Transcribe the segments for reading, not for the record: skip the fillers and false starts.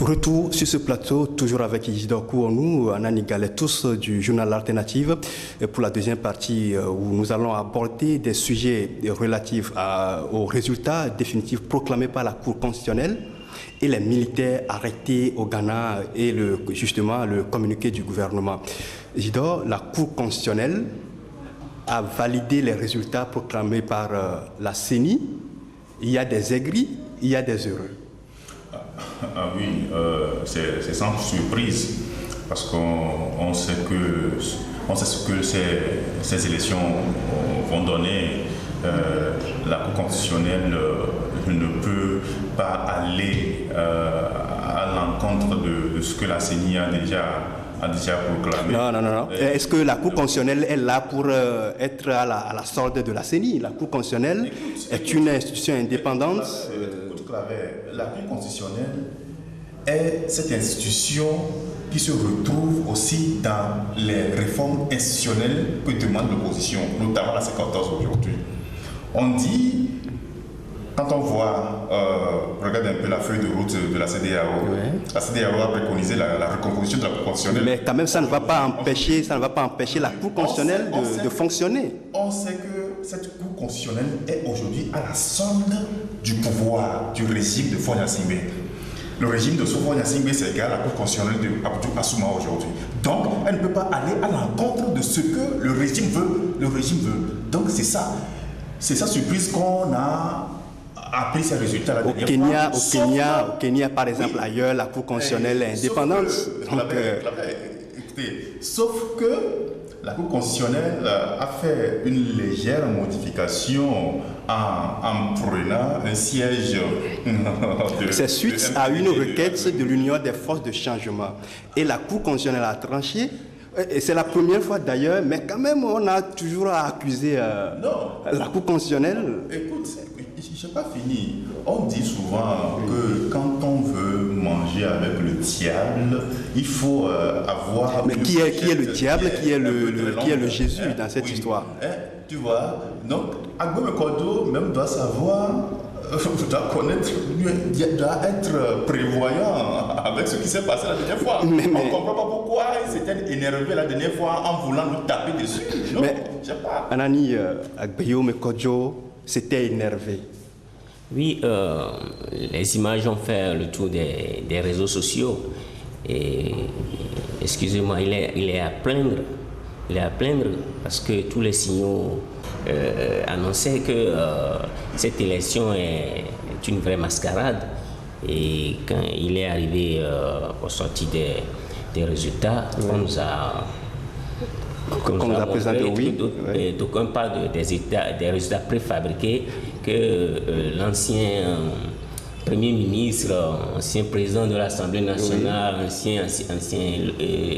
Retour sur ce plateau, toujours avec Isidore Kouonou, Anani Galetous du journal L'Alternative, pour la deuxième partie où nous allons aborder des sujets relatifs aux résultats définitifs proclamés par la Cour constitutionnelle et les militaires arrêtés au Ghana et justement le communiqué du gouvernement. Isidore, la Cour constitutionnelle a validé les résultats proclamés par la CENI. Il y a des aigris, il y a des heureux. Oui, c'est sans surprise parce qu'on sait ce que ces élections vont donner. La Cour constitutionnelle ne peut pas aller à l'encontre de ce que la CENI a déjà proclamé. Non. Est-ce que la Cour constitutionnelle est là pour être à la solde de la CENI? La Cour constitutionnelle est une institution indépendante. La Cour constitutionnelle est cette institution qui se retrouve aussi dans les réformes institutionnelles que demande l'opposition, notamment la 54 aujourd'hui. On dit, quand on voit, regarde un peu la feuille de route de la CEDEAO, la CEDEAO a préconisé la recomposition de la Cour constitutionnelle. Mais quand même, ça ne va pas empêcher la Cour constitutionnelle de fonctionner. On sait que cette Cour constitutionnelle est aujourd'hui à la solde du pouvoir, du régime de Faure Gnassingbé. Le régime de Faure Gnassingbé, c'est égal à la Cour constitutionnelle de Abdou Assouma aujourd'hui. Donc, elle ne peut pas aller à l'encontre de ce que le régime veut. Donc, c'est ça. C'est sa surprise qu'on a appris ces résultats. Au Kenya, par exemple, ailleurs, la Cour constitutionnelle est indépendante. Écoutez, sauf que la Cour constitutionnelle a fait une légère modification en prenant un siège. C'est suite à une requête de l'Union des forces de changement. Et la Cour constitutionnelle a tranché. Et c'est la première fois d'ailleurs, mais quand même, on a toujours à accuser la Cour constitutionnelle. Écoute, je n'ai pas fini. On dit souvent que quand on veut manger avec le diable, il faut avoir... Mais qui est le diable, qui est le Jésus dans cette histoire? Tu vois, donc Agbemé Kodo même doit savoir... doit connaître, doit être prévoyant avec ce qui s'est passé la dernière fois. On ne comprend pas pourquoi il s'était énervé la dernière fois en voulant nous taper dessus. Non, je sais pas. Anani Agbemé Kodo s'était énervé. Oui, les images ont fait le tour des réseaux sociaux. Et excusez-moi, il est à plaindre. Il est à plaindre parce que tous les signaux annonçaient que cette élection est une vraie mascarade. Et quand il est arrivé au sorti des résultats, on nous a présenté, d'aucuns parlent des résultats préfabriqués que l'ancien Premier ministre, ancien président de l'Assemblée nationale, ancien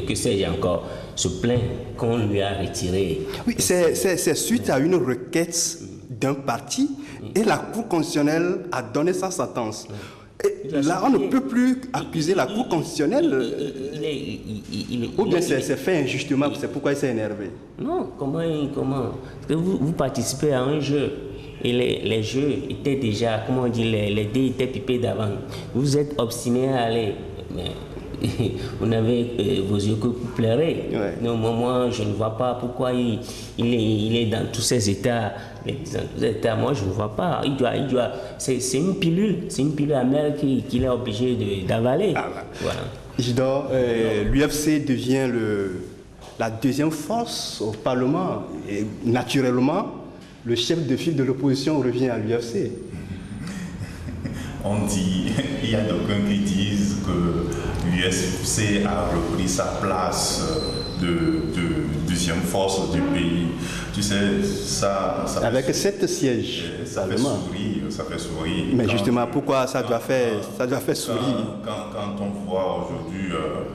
que sais-je encore, se plaint qu'on lui a retiré. Oui, c'est suite à une requête d'un parti et la Cour constitutionnelle a donné sa sentence. Et là, on ne peut plus accuser la Cour constitutionnelle. Ou bien c'est fait injustement, c'est pourquoi il s'est énervé. Non, comment? Parce que vous participez à un jeu. Et les jeux étaient déjà, comment on dit, les dés étaient pipés d'avant. Vous êtes obstiné à aller, mais vous n'avez vos yeux que vous plairez. Non, moi, je ne vois pas pourquoi il est dans tous ces états. Moi, je ne vois pas. C'est une pilule amère qu'il est obligé d'avaler. Voilà. Isidore, l'UFC devient la deuxième force au Parlement. Et naturellement, le chef de file de l'opposition revient à l'UFC. On dit, il y a d'aucuns qui disent que l'UFC a repris sa place de deuxième force du pays. Tu sais, ça avec 7 sièges. Ça fait sourire. Mais justement, pourquoi ça doit faire sourire? Quand on voit aujourd'hui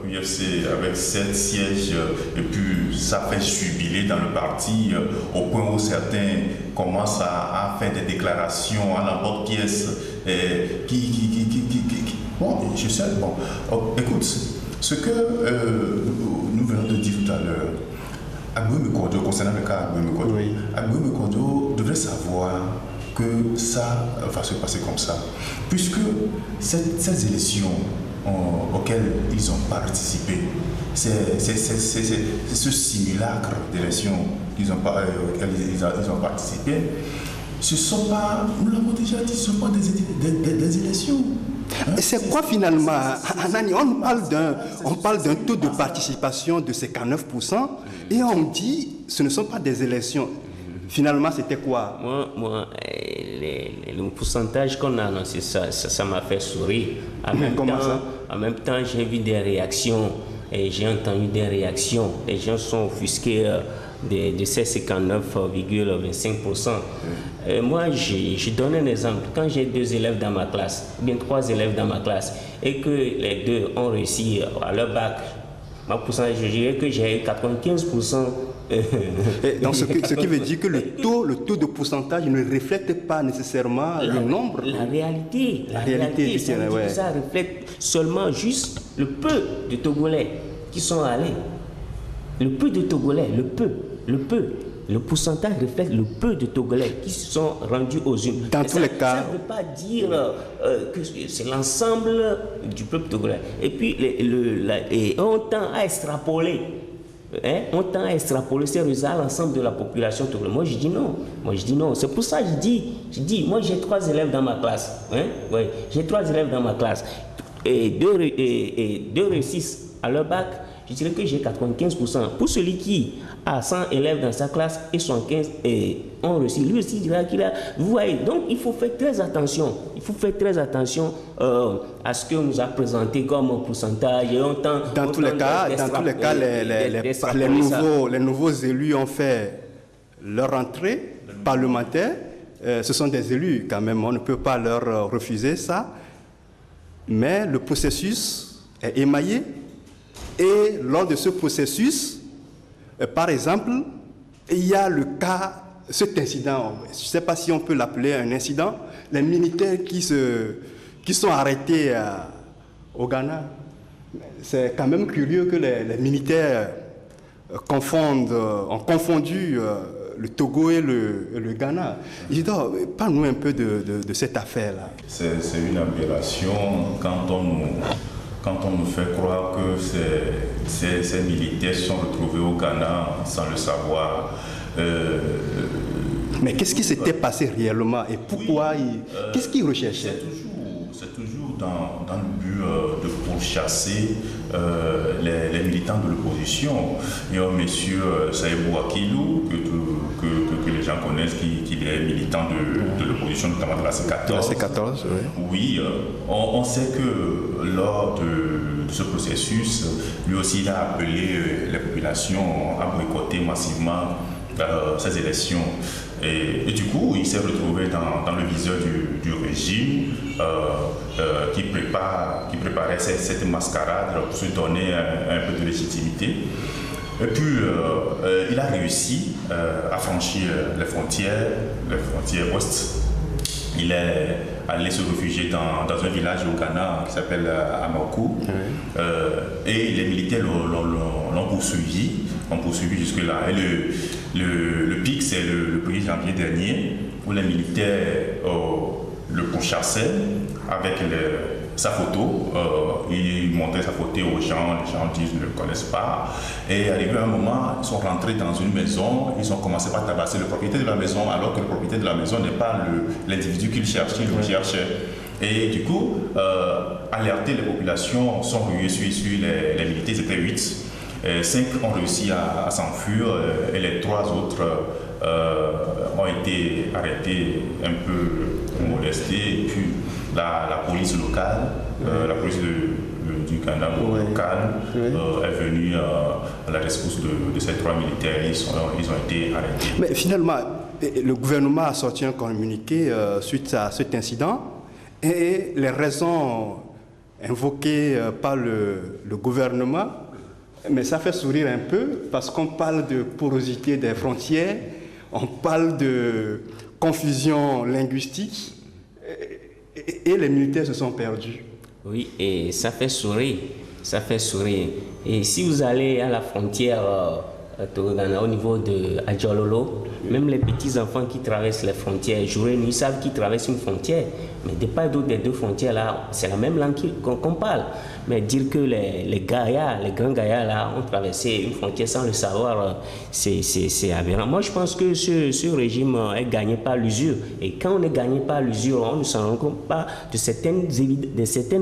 l'UFC avec 7 sièges, et puis ça fait jubiler dans le parti, au point où certains commencent à faire des déclarations à l'emporte-pièce, Bon, je sais, bon. Écoute, ce que nous venons de dire tout à l'heure, Agbemé Kodo, concernant le cas Agbemé Kodo, Agbemé Kodo devrait savoir que ça va se passer comme ça. Puisque ces élections auxquelles ils ont participé, c'est ce simulacre d'élection auxquels ils ont participé, ce ne sont pas, nous l'avons déjà dit, ce ne sont pas des élections. Hein? C'est quoi finalement, Anani? On parle d'un taux de participation de 59% et on dit ce ne sont pas des élections. Finalement, c'était quoi? Moi, le pourcentage qu'on a annoncé, ça m'a fait sourire. En même temps, j'ai vu des réactions et j'ai entendu des réactions. Les gens sont offusqués de ces 59,25%. Moi, je donne un exemple. Quand j'ai 2 élèves dans ma classe, ou bien 3 élèves dans ma classe, et que les 2 ont réussi à leur bac, ma pourcentage, je dirais que j'ai eu 95%. Donc, ce qui veut dire que le taux de pourcentage ne reflète pas nécessairement le nombre. La réalité ça, ouais. Ça reflète seulement juste le peu de Togolais qui sont allés. Le peu de Togolais, le peu. Le pourcentage reflète le peu de Togolais qui se sont rendus aux urnes. Dans tous les cas. Ça ne veut pas dire que c'est l'ensemble du peuple togolais. Et puis, on tend à extrapoler. On tend à extrapoler ces résultats à l'ensemble de la population togolaise. Moi, je dis non. C'est pour ça que je dis, moi, j'ai 3 élèves dans ma classe. Ouais, j'ai 3 élèves dans ma classe. Et 2 réussissent à leur bac. Je dirais que j'ai 95%. Pour celui qui a 100 élèves dans sa classe et 75 ont réussi, lui aussi dira qu'il a... Vous voyez, donc il faut faire très attention. Il faut faire très attention à ce que nous a présenté comme pourcentage. Dans tous les cas, les nouveaux élus ont fait leur entrée parlementaire. Ce sont des élus quand même, on ne peut pas leur refuser ça. Mais le processus est émaillé. Et lors de ce processus, par exemple, il y a le cas, cet incident, je ne sais pas si on peut l'appeler un incident, les militaires qui sont arrêtés au Ghana. C'est quand même curieux que les militaires ont confondu le Togo et le Ghana. Parle-nous un peu de cette affaire-là. C'est une aberration quand on nous fait croire que ces militaires sont retrouvés au Ghana sans le savoir. Mais qu'est-ce qui s'était passé réellement et pourquoi qu'est-ce qu'ils recherchaient? C'est toujours dans le but de pourchasser les militants de l'opposition. Il y a un monsieur Saïbou Akilou, que les gens connaissent, qui est militant de l'opposition, notamment de la C14. La C14, oui. Oui, on sait que lors de ce processus, lui aussi il a appelé les populations à boycotter massivement ces élections. Et du coup, il s'est retrouvé dans le viseur du régime qui préparait cette mascarade pour se donner un peu de légitimité. Et puis, il a réussi à franchir les frontières ouest. Il est allé se réfugier dans un village au Ghana qui s'appelle Amakou. Et les militaires l'ont poursuivi. Jusque-là. Et le pic, c'est le 1er janvier dernier, où les militaires le pourchassaient avec sa photo. Ils montraient sa photo aux gens, les gens disent qu'ils ne le connaissent pas. Et arrivé à un moment, ils sont rentrés dans une maison, ils ont commencé par tabasser le propriétaire de la maison, alors que le propriétaire de la maison n'est pas l'individu qu'ils cherchaient, ils le cherchaient. Et du coup, alertés, les populations sont ruées sur les militaires, ils étaient 8. 5 ont réussi à s'enfuir et les 3 autres ont été arrêtés, un peu molestés. Et puis la police locale, la police du Ghana local est venue à la rescousse de ces 3 militaires. Ils ont été arrêtés. Mais finalement, le gouvernement a sorti un communiqué suite à cet incident et les raisons invoquées par le gouvernement. Mais ça fait sourire un peu parce qu'on parle de porosité des frontières, on parle de confusion linguistique et les militaires se sont perdus. Oui, et ça fait sourire. Et si vous allez à la frontière Togo-Ghana, au niveau de Adjololo, même les petits-enfants qui traversent les frontières, jour et nuit, ils savent qu'ils traversent une frontière. Mais de part et d'autre des deux frontières, là, c'est la même langue qu'on parle. Mais dire que les gaillards, les grands gaillards, là, ont traversé une frontière sans le savoir, c'est aberrant. Moi, je pense que ce régime est gagné par l'usure. Et quand on est gagné par l'usure, on ne s'en rend compte pas de certaines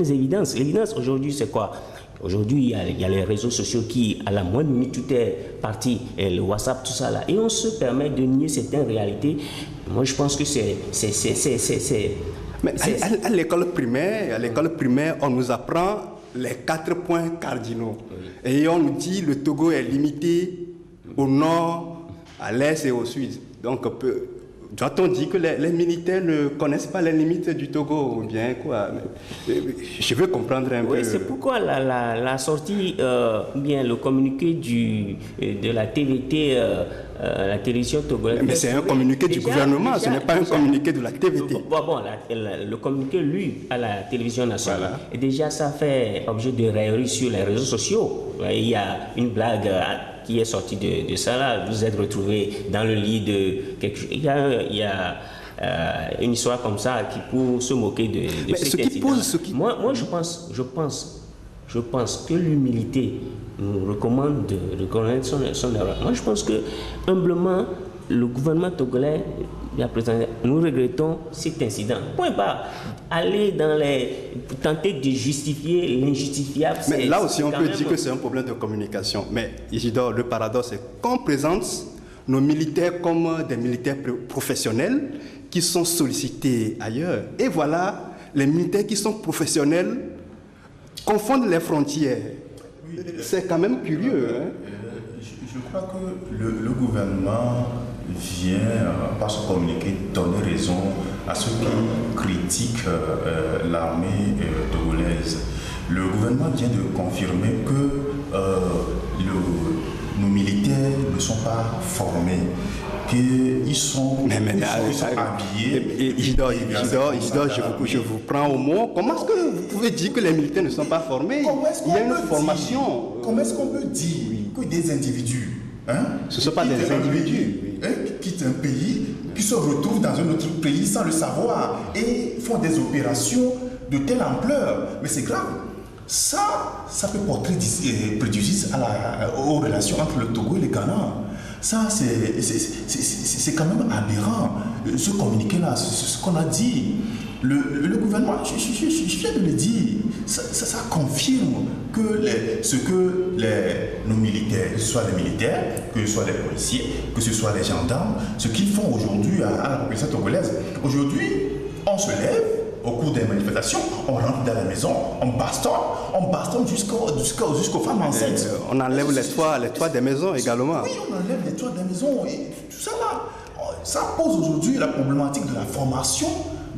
évidences. L'évidence aujourd'hui, c'est quoi? Aujourd'hui, il y a les réseaux sociaux qui, à la moindre minute, tout est parti, et le WhatsApp, tout ça là. Et on se permet de nier certaines réalités. Moi, je pense que Mais à l'école primaire, on nous apprend les 4 points cardinaux. Oui. Et on nous dit que le Togo est limité au nord, à l'est et au sud. Donc, doit-on dire que les militaires ne connaissent pas les limites du Togo ou bien quoi? Je veux comprendre un peu. Oui, c'est pourquoi la sortie, bien le communiqué de la TVT, la télévision togolaise. Mais c'est un communiqué du gouvernement, ce n'est pas un communiqué de la TVT. Le communiqué lu à la télévision nationale. Voilà. Et déjà, ça fait objet de raillerie sur les réseaux sociaux. Il y a une blague qui est sortie de ça là. Vous êtes retrouvé dans le lit de quelque chose. Il y a une histoire comme ça qui pour se moquer de cet incident. Moi, je pense que l'humilité nous recommande de reconnaître son erreur. Moi, je pense que, humblement, le gouvernement togolais, nous regrettons cet incident. Point barre. Aller tenter de justifier l'injustifiable. Mais là aussi, on peut dire que c'est un problème de communication. Mais Isidore, le paradoxe, c'est qu'on présente nos militaires comme des militaires professionnels qui sont sollicités ailleurs. Et voilà, les militaires qui sont professionnels confondent les frontières. Oui, c'est quand même curieux. Je crois que le gouvernement vient, par ce communiqué, donner raison à ceux qui critiquent l'armée togolaise. Le gouvernement vient de confirmer que nos militaires ne sont pas formés, qu'ils sont, habillés. Isidore, je vous prends au mot. Comment est-ce que vous pouvez dire que les militaires ne sont pas formés? Il y a une formation. Comment est-ce qu'on peut dire que des individus, ce ne sont pas des individus, qui quittent un pays, qui se retrouvent dans un autre pays sans le savoir et font des opérations de telle ampleur? Mais c'est grave. Ça peut porter préjudice aux relations entre le Togo et le Ghana. Ça, c'est quand même aberrant. Ce communiqué-là, ce qu'on a dit. Le gouvernement, je viens de le dire, ça confirme que nos militaires, que ce soit les militaires, que ce soit les policiers, que ce soit les gendarmes, ce qu'ils font aujourd'hui à la population togolaise. Aujourd'hui, on se lève. Au cours des manifestations, on rentre dans la maison, on bastonne jusqu'aux femmes enceintes. On enlève les toits des maisons également. Oui, on enlève les toits des maisons et tout ça là. Ça pose aujourd'hui la problématique de la formation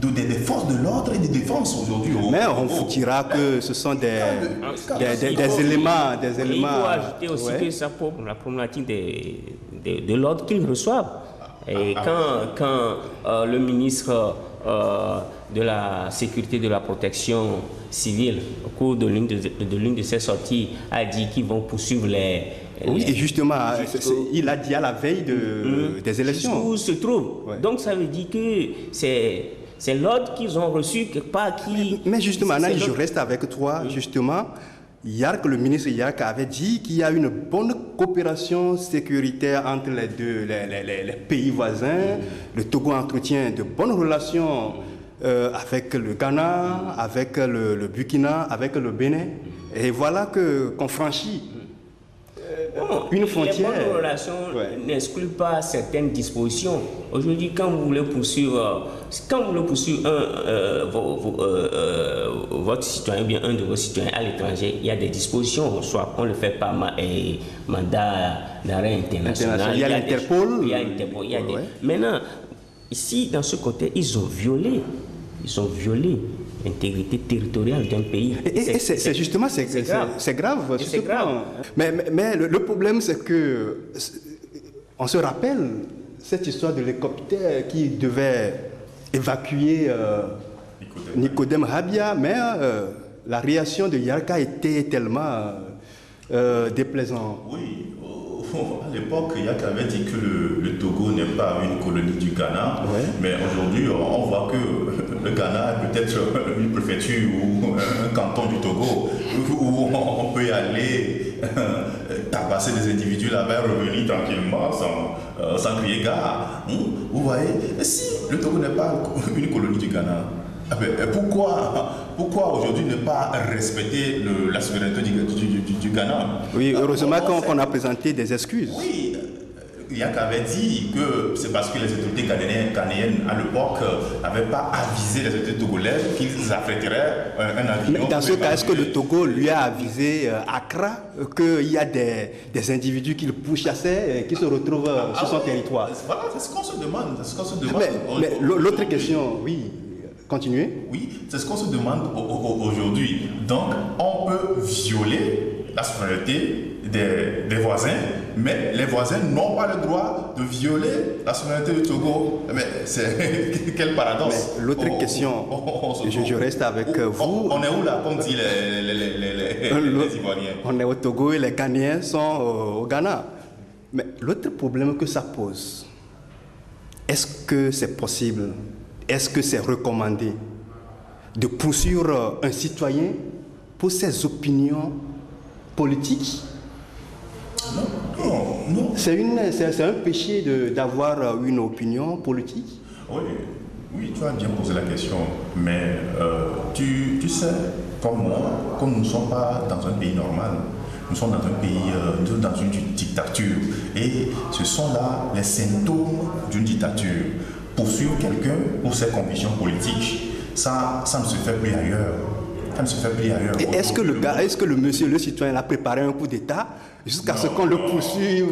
des forces de l'ordre et des défenses aujourd'hui. Mais on vous dira que ce sont des éléments. Il faut ajouter aussi que ça pose la problématique de l'ordre qu'ils reçoivent. Et quand le ministre de la sécurité et de la protection civile, au cours de l'une de ses sorties, a dit qu'ils vont poursuivre Oui, et justement, il a dit à la veille des élections. Où se trouve. Ouais. Donc ça veut dire que c'est l'ordre qu'ils ont reçu quelque part qui... Mais justement, Anna, je reste avec toi, justement. Le ministre Yark avait dit qu'il y a une bonne coopération sécuritaire entre les deux, les pays voisins. Le Togo entretient de bonnes relations avec le Ghana, avec le Burkina, avec le Bénin. Et voilà qu'on franchit une frontière. Les bonnes relations n'excluent pas certaines dispositions. Aujourd'hui, quand vous voulez poursuivre votre citoyen ou bien un de vos citoyens à l'étranger, il y a des dispositions, soit on le fait par mandat d'arrêt international. Il y a l'Interpol. Maintenant, ici, dans ce côté, ils ont violé l'intégrité territoriale d'un pays. Et c'est justement, c'est grave. C'est grave. Mais le problème, c'est que on se rappelle cette histoire de l'hélicoptère qui devait évacuer Nicodème Habia, mais la réaction de Yarka était tellement déplaisante. Oui, à l'époque, Yak avait dit que le Togo n'est pas une colonie du Ghana, Ouais. mais aujourd'hui, on voit que le Ghana est peut-être une préfecture ou un canton du Togo, où on peut y aller tabasser des individus là-bas, revenir tranquillement sans crier gare. Vous voyez, et si le Togo n'est pas une colonie du Ghana, pourquoi aujourd'hui ne pas respecter la souveraineté du Ghana? Oui, heureusement qu'on a présenté des excuses. Oui, Yak avait dit que c'est parce que les autorités ghanéennes à l'époque n'avaient pas avisé les autorités togolaises qu'ils affréteraient un avion. Mais dans ce cas, est-ce que le Togo lui a avisé Accra qu'il y a des individus qu'il pourchassait et qui se retrouvent sur son territoire? Voilà, c'est ce qu'on se demande. Mais l'autre question, oui, continuez. Oui, c'est ce qu'on se demande aujourd'hui. Donc, on peut violer la souveraineté des voisins, mais les voisins n'ont pas le droit de violer la souveraineté du Togo. Mais c'est quel paradoxe. Mais l'autre question, je reste avec vous. On est où là, comme dit les Ivoiriens? On est au Togo et les Ghanéens sont au Ghana. Mais l'autre problème que ça pose, est-ce que c'est possible, est-ce que c'est recommandé de poursuivre un citoyen pour ses opinions politiques? Non. C'est un péché d'avoir une opinion politique? Oui, tu as bien posé la question, mais tu sais, comme moi, comme nous ne sommes pas dans un pays normal, nous sommes dans un pays, nous sommes dans une dictature, et ce sont là les symptômes d'une dictature. Poursuivre quelqu'un pour ses convictions politiques, ça ne se fait plus ailleurs. Ça ne se fait plus ailleurs. Et est-ce que le monsieur, le citoyen, a préparé un coup d'État jusqu'à ce qu'on le poursuive?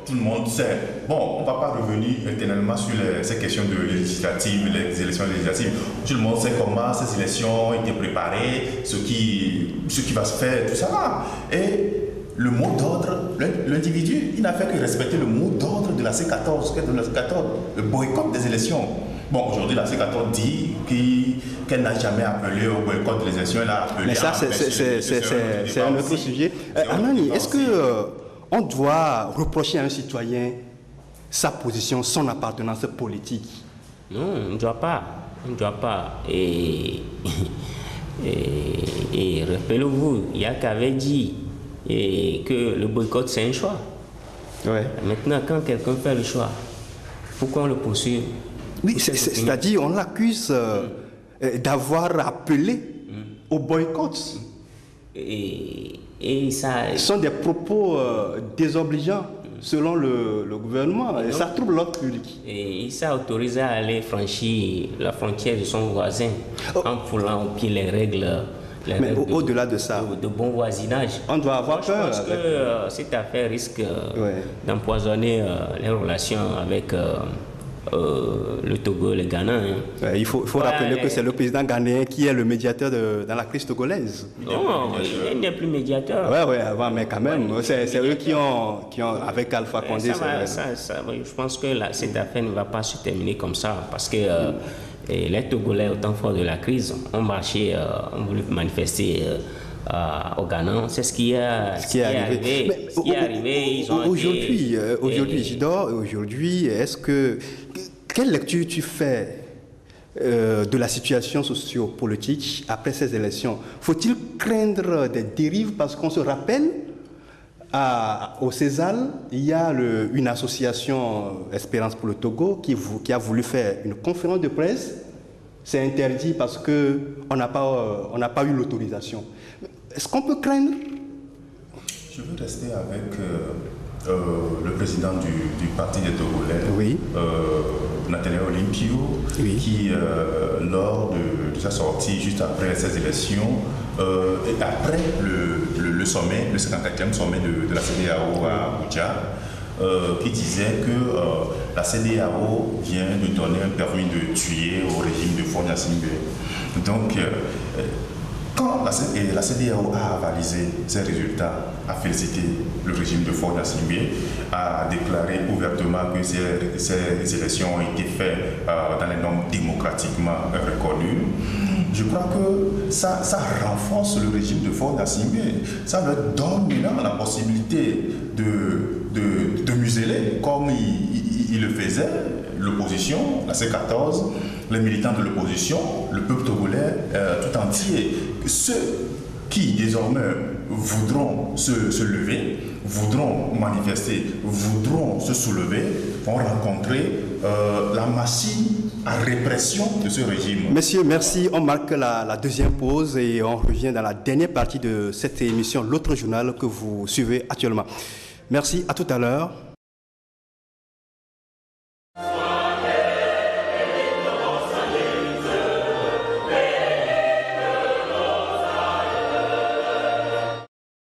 Tout le monde sait. Bon, on ne va pas revenir éternellement sur ces questions de législatives, les élections législatives. Tout le monde sait comment ces élections ont été préparées, ce qui va se faire, tout ça. Et le mot d'ordre, l'individu, il n'a fait que respecter le mot d'ordre de la C14, le boycott des élections. Bon, aujourd'hui, la C14 dit qu'elle n'a jamais appelé au boycott des élections, elle a appelé. Mais ça, c'est un autre sujet. Anani, est-ce qu'on doit reprocher à un citoyen sa position, son appartenance politique? Non, on ne doit pas. On ne doit pas. Et rappelez-vous, Yak avait dit que le boycott, c'est un choix. Ouais. Maintenant, quand quelqu'un fait le choix, pourquoi on le poursuit? Oui, c'est-à-dire on l'accuse d'avoir appelé au boycott. Et ça... Ce sont des propos désobligeants selon le gouvernement. Et ça trouble l'ordre public. Et il s'est autorisé à aller franchir la frontière de son voisin en foulant au pied les règles. Mais au-delà de ça, de bon voisinage. On doit avoir peur. Je pense que cette affaire risque d'empoisonner les relations avec le Togo et le Ghana. Hein. Il faut rappeler que c'est le président ghanéen qui est le médiateur dans la crise togolaise. Non, il n'est plus médiateur. Oui, avant, mais quand même, c'est eux qui ont avec Alpha Condé. Je pense que cette affaire ne va pas se terminer comme ça, parce que les Togolais, au temps fort de la crise, ont marché, ont voulu manifester au Ghana. C'est ce qui est arrivé. Aujourd'hui, Isidore, quelle lecture tu fais de la situation socio-politique après ces élections? Faut-il craindre des dérives? Parce qu'on se rappelle, au Césal, il y a une association Espérance pour le Togo qui a voulu faire une conférence de presse. C'est interdit parce qu'on n'a pas eu l'autorisation. Est-ce qu'on peut craindre? Je veux rester avec le président du parti des Togolais, oui. Nathaniel Olympio, oui. Qui, lors de sa sortie, juste après ces élections, et après le sommet, le 54e sommet de la CEDEAO à Abuja, qui disait que la CEDEAO vient de donner un permis de tuer au régime de Faure Gnassingbé. Donc, quand la CEDEAO a avalisé ces résultats, a félicité le régime de Faure Gnassingbé, a déclaré ouvertement que ces élections ont été faites dans les normes démocratiquement reconnues, je crois que ça renforce le régime de Faure Gnassingbé. Ça leur donne maintenant la possibilité de museler comme il le faisait, l'opposition, la C14, les militants de l'opposition, le peuple togolais tout entier. Ceux qui désormais voudront se lever, voudront manifester, voudront se soulever, vont rencontrer la machine à répression de ce régime. Messieurs, merci. On marque la deuxième pause et on revient dans la dernière partie de cette émission, l'autre journal que vous suivez actuellement. Merci, à tout à l'heure.